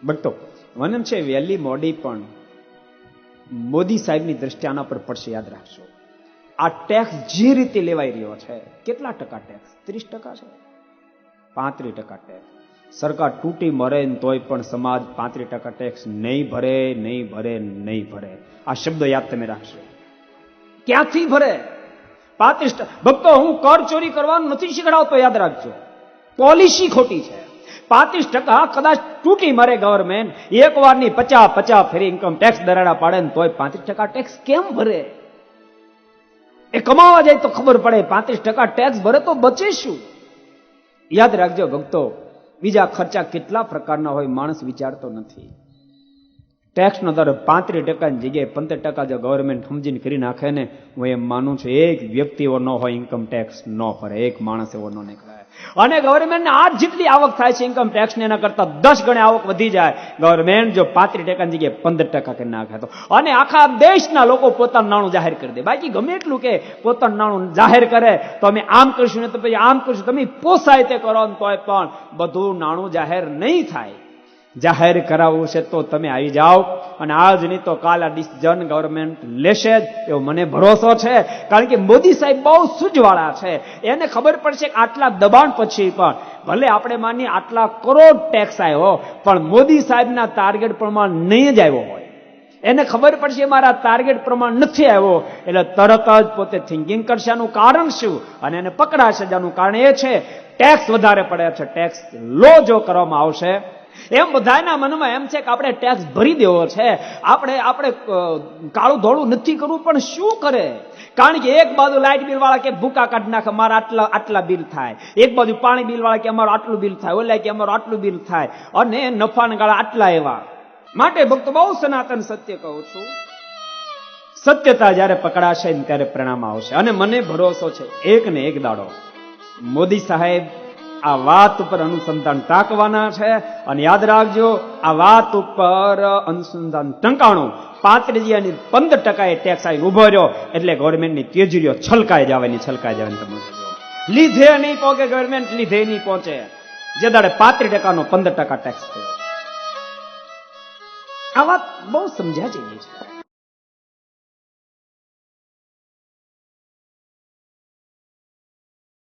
ભક્તો મને એમ છે વહેલી મોડી પણ મોદી સાહેબની દ્રષ્ટિ આના પર પડશે, યાદ રાખજો. આ ટેક્સ જે રીતે લેવાઈ રહ્યો છે, કેટલા ટકા ટેક્સ? 30% છે, 35% ટેક્સ. સરકાર તૂટી મરે તોય પણ સમાજ 35% ટેક્સ નહીં ભરે, નહીં ભરે, નહીં ભરે. આ શબ્દો યાદ તમે રાખશો. ક્યાંથી ભરે? 35%. ભક્તો હું કર ચોરી કરવાનું નથી શીખડાવતો, યાદ રાખજો. પોલિસી ખોટી છે. 35% કદાચ તૂટી મરે ગવર્મેન્ટ, એક વારની 50 ફેરી ઇન્કમ ટેક્સ દરાડા પાડે ને તોય 35% ટેક્સ કેમ ભરે? એ કમાવા જાય તો ખબર પડે. 35% ટેક્સ ભરે તો બચે શું? યાદ રાખજો ભક્તો, બીજા ખર્ચા કેટલા પ્રકારના હોય માણસ વિચારતો નથી. ટેક્સનો દર 35% ની જગ્યાએ 15% જો ગવર્મેન્ટ સમજીને કરી નાખે ને, હું એમ માનું છું એક વ્યક્તિ એવો ન હોય ઇન્કમ ટેક્સ ન ભરે, એક માણસ એવો ન નીકળે. અને ગવર્મેન્ટને આ જેટલી આવક થાય છે ઇન્કમ ટેક્સ ને, એના કરતા 10 ગણી આવક વધી જાય ગવર્મેન્ટ જો 35% ની જગ્યાએ 15% કરી નાખે તો. અને આખા દેશના લોકો પોતાનું નાણું જાહેર કરી દે. બાકી ગમે એટલું કે પોતાનું નાણું જાહેર કરે તો અમે આમ કરશું ને તો પછી આમ કરશું, તમે પોસાય તે કરો ને તોય પણ બધું નાણું જાહેર નહીં થાય. જાહેર કરાવવું છે તો તમે આવી જાઓ, અને આજ નહીં તો કાલ આ ડિસિઝન ગવર્મેન્ટ લેશે જ એવો મને ભરોસો છે. કારણ કે મોદી સાહેબ બહુ સૂઝવાળા છે. એને ખબર પડશે કે આટલા દબાણ પછી પણ ભલે આપણે માનીએ આટલા કરોડ ટેક્સ આવ્યો, પણ મોદી સાહેબના ટાર્ગેટ પ્રમાણે નહીં જ આવ્યો હોય. એને ખબર પડશે મારા ટાર્ગેટ પ્રમાણે નથી આવ્યો, એટલે તરત જ પોતે થિંકિંગ કરશે આનું કારણ શું, અને એને પકડાશે. આનું કારણ એ છે ટેક્સ વધારે પડે છે. ટેક્સ લો જો કરવામાં આવશે, એમ બધાના મનમાં એમ છે કે આપણે ટેક્સ ભરી દેવો છે, આપણે કાળું ધોળું નથી કરવું. પણ શું કરે? કારણ કે એક બાજુ લાઇટ બિલ વાળા કે ભૂકા કાઢી નાખે, મારા આટલા બિલ થાય. એક બાજુ પાણી બિલ વાળા કે અમારું આટલું બિલ થાય, ઓલા કે અમારું આટલું બિલ થાય, અને નફાના ગાળા આટલા એવા. માટે ભક્તો બહુ સનાતન સત્ય કહું છું, સત્યતા જયારે પકડાશે ને ત્યારે પરિણામ આવશે. અને મને ભરોસો છે એક ને એક દાડો મોદી સાહેબ આ વાત ઉપર અનુસંધાન ટાંકવાના છે. અને યાદ રાખજો, આ વાત ઉપર અનુસંધાન ટંકાણું 35% ટેક્સ આવી ઉભો રહ્યો એટલે ગવર્મેન્ટની તેજરીઓ છલકાઈ જવાની. તમે લીધે નહીં પહોંચે ગવર્મેન્ટ, લીધે નહીં પહોંચે. જે દાડે 35% નો 15% ટેક્સ થયો. આ વાત બહુ સમજ્યા જેવી છે.